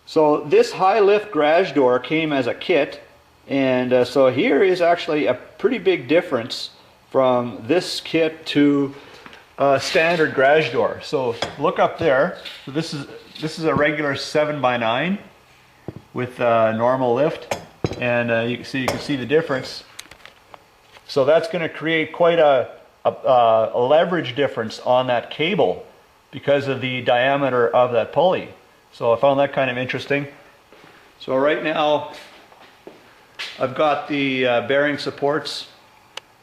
So this high lift garage door came as a kit, and so here is actually a pretty big difference from this kit to a standard garage door. So look up there. So this is a regular 7x9 with normal lift, and you can see the difference. So that's going to create quite a leverage difference on that cable because of the diameter of that pulley. So I found that kind of interesting. So right now I've got the bearing supports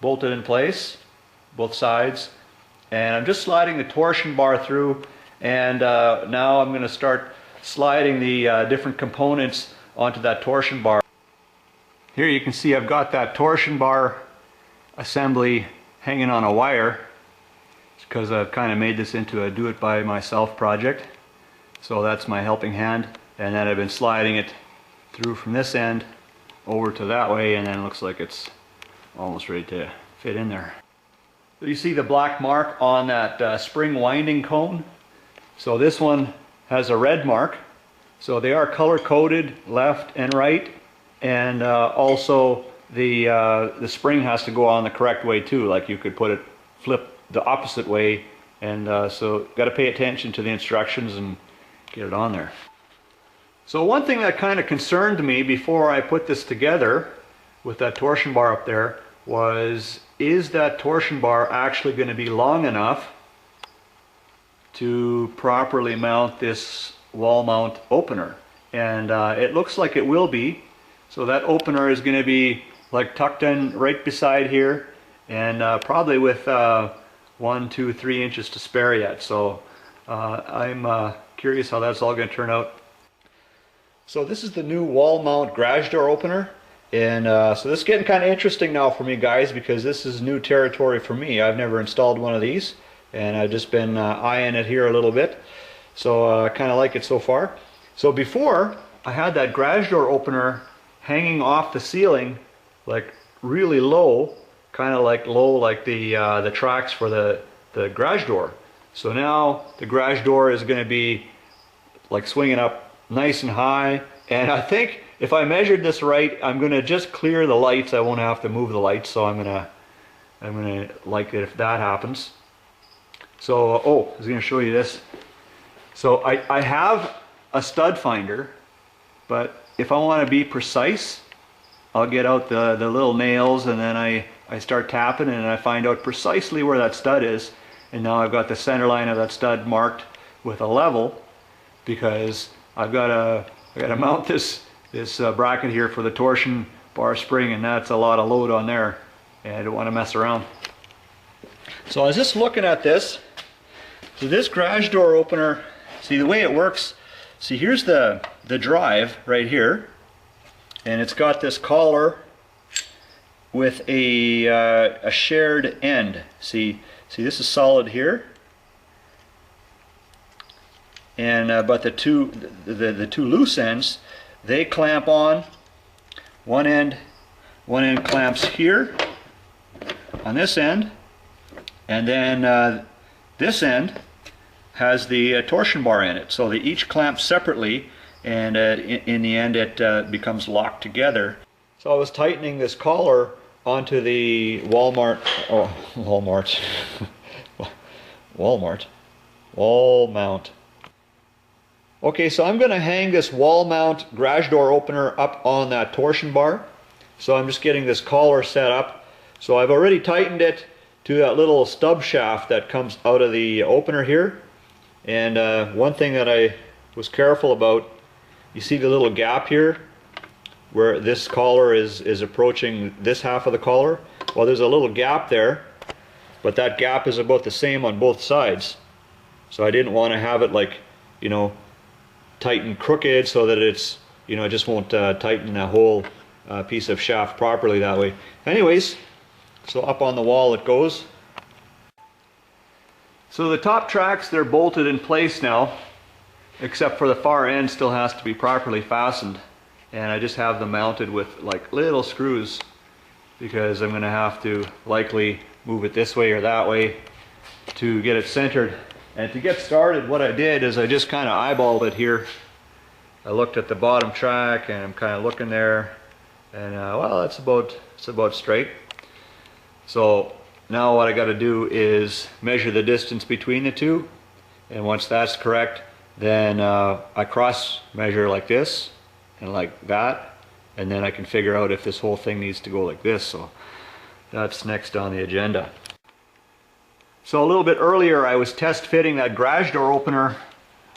bolted in place, both sides, and I'm just sliding the torsion bar through, and now I'm going to start sliding the different components onto that torsion bar. Here you can see I've got that torsion bar assembly hanging on a wire. It's because I've kind of made this into a do-it-by-myself project. So that's my helping hand, and then I've been sliding it through from this end over to that way, and then it looks like it's almost ready to fit in there. So you see the black mark on that spring winding cone. So this one has a red mark. So they are color coded left and right, and also the spring has to go on the correct way too. Like you could put it flip the opposite way, and so got to pay attention to the instructions and get it on there. So one thing that kind of concerned me before I put this together with that torsion bar up there was, is that torsion bar actually going to be long enough to properly mount this wall mount opener? And it looks like it will be. So that opener is going to be like tucked in right beside here, and probably with 1, 2, 3 inches to spare yet. So I'm curious how that's all going to turn out. So this is the new wall mount garage door opener, and so this is getting kind of interesting now for me, guys, because this is new territory for me. I've never installed one of these, and I've just been eyeing it here a little bit. So I kind of like it so far. So before, I had that garage door opener hanging off the ceiling, like really low, kind of like low like the tracks for the garage door. So now the garage door is going to be like swinging up nice and high, and I think if I measured this right, I'm going to just clear the lights. I won't have to move the lights, so I'm going to like it if that happens. So oh, I was going to show you this. So I have a stud finder, but if I want to be precise, I'll get out the little nails, and then I start tapping, and I find out precisely where that stud is. And now I've got the center line of that stud marked with a level, because I've got to mount this bracket here for the torsion bar spring, and that's a lot of load on there, and I don't want to mess around. So I was just looking at this. So this garage door opener, see the way it works. See, here's the drive right here, and it's got this collar with a shared end. See, this is solid here. And but the two loose ends, they clamp on. One end clamps here on this end, and then this end has the torsion bar in it. So they each clamp separately, and in the end it becomes locked together. So I was tightening this collar onto the wall mount. Okay, so I'm going to hang this wall mount garage door opener up on that torsion bar. So I'm just getting this collar set up. So I've already tightened it to that little stub shaft that comes out of the opener here. And one thing that I was careful about, you see the little gap here where this collar is approaching this half of the collar? Well, there's a little gap there, but that gap is about the same on both sides. So I didn't want to have it like, you know, tighten crooked so that it's, you know, it just won't tighten a whole piece of shaft properly that way. Anyways, so up on the wall it goes. So the top tracks, they're bolted in place now, except for the far end still has to be properly fastened, and I just have them mounted with like little screws, because I'm going to have to likely move it this way or that way to get it centered. And to get started, what I did is I just kind of eyeballed it here. I looked at the bottom track and I'm kind of looking there, and well, it's about straight. So now what I got to do is measure the distance between the two, and once that's correct, then I cross measure like this and like that, and then I can figure out if this whole thing needs to go like this. So that's next on the agenda. So a little bit earlier I was test fitting that garage door opener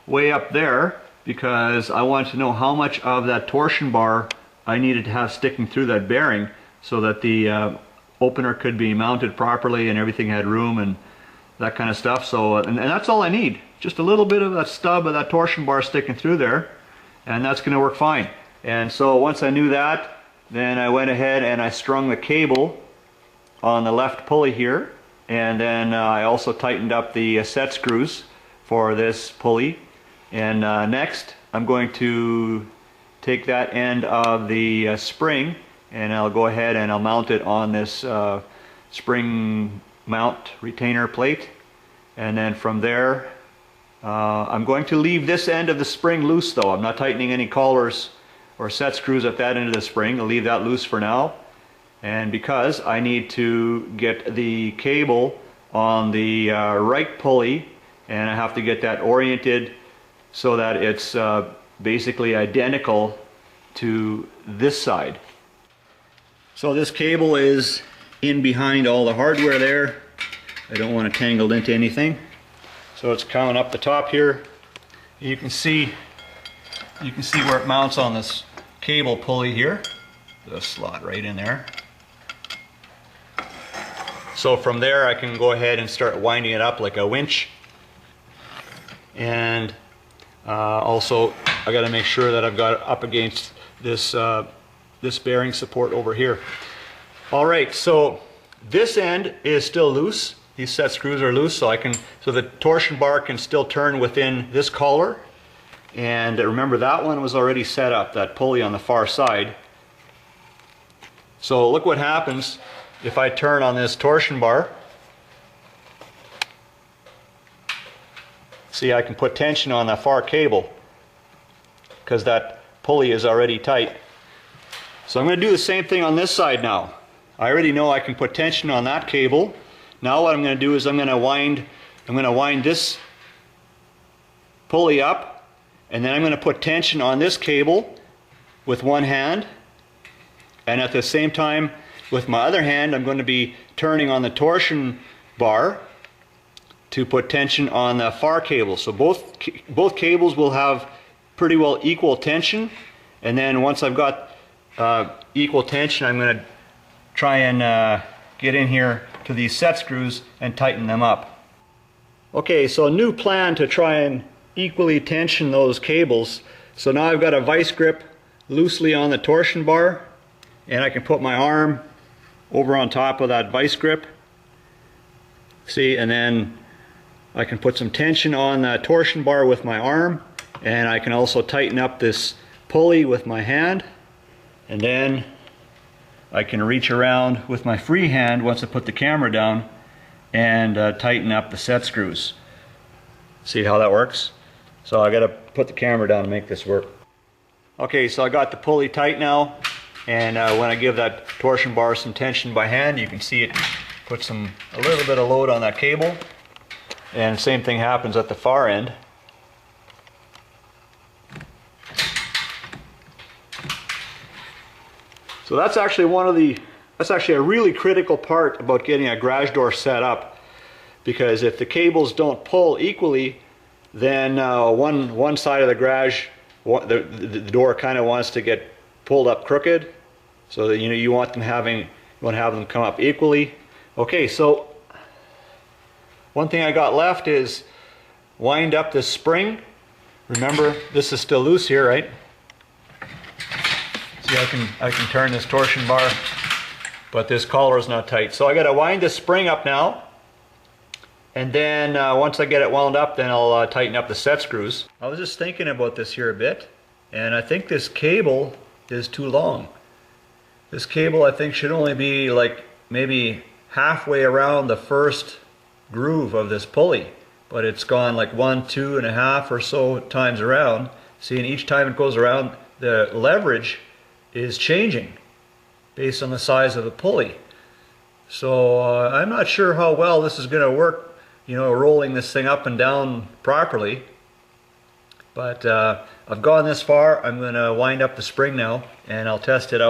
way up there because I wanted to know how much of that torsion bar I needed to have sticking through that bearing so that the opener could be mounted properly and everything had room and that kind of stuff. So and that's all I need, just a little bit of that stub of that torsion bar sticking through there, and that's going to work fine. And so once I knew that, then I went ahead and I strung the cable on the left pulley here, and then I also tightened up the set screws for this pulley. And next I'm going to take that end of the spring, and I'll go ahead and I'll mount it on this spring mount retainer plate, and then from there I'm going to leave this end of the spring loose though. I'm not tightening any collars or set screws at that end of the spring. I'll leave that loose for now, and because I need to get the cable on the right pulley, and I have to get that oriented so that it's basically identical to this side. So this cable is in behind all the hardware there. I don't want it tangled into anything. So it's coming up the top here. You can see where it mounts on this cable pulley here. The slot right in there. So from there I can go ahead and start winding it up like a winch. And also I got to make sure that I've got it up against this this bearing support over here. All right, so this end is still loose. These set screws are loose, so the torsion bar can still turn within this collar. And remember, that one was already set up, that pulley on the far side. So look what happens if I turn on this torsion bar. See, I can put tension on that far cable because that pulley is already tight. So I'm going to do the same thing on this side now. I already know I can put tension on that cable. Now what I'm going to do is I'm going to wind this pulley up, and then I'm going to put tension on this cable with one hand, and at the same time with my other hand I'm going to be turning on the torsion bar to put tension on the far cable. So both cables will have pretty well equal tension, and then once I've got equal tension, I'm going to try and get in here to these set screws and tighten them up. Okay, so a new plan to try and equally tension those cables. So now I've got a vice grip loosely on the torsion bar, and I can put my arm over on top of that vice grip. See, and then I can put some tension on the torsion bar with my arm, and I can also tighten up this pulley with my hand, and then I can reach around with my free hand once I put the camera down and tighten up the set screws. See how that works? So I got to put the camera down to make this work. Okay, so I got the pulley tight now, and when I give that torsion bar some tension by hand, you can see it put a little bit of load on that cable, and same thing happens at the far end. So that's actually a really critical part about getting a garage door set up, because if the cables don't pull equally, then one side of the garage, the door kind of wants to get pulled up crooked, so that you want to have them come up equally. Okay, so one thing I got left is wind up this spring. Remember, this is still loose here, right? See, I can turn this torsion bar, but this collar is not tight. So I got to wind this spring up now, and then once I get it wound up, then I'll tighten up the set screws. I was just thinking about this here a bit, and I think this cable is too long. This cable, I think, should only be like maybe halfway around the first groove of this pulley, but it's gone like 1, 2.5 or so times around, See, and each time it goes around, the leverage is changing based on the size of the pulley. So I'm not sure how well this is going to work, you know, rolling this thing up and down properly. But I've gone this far. I'm going to wind up the spring now, and I'll test it out.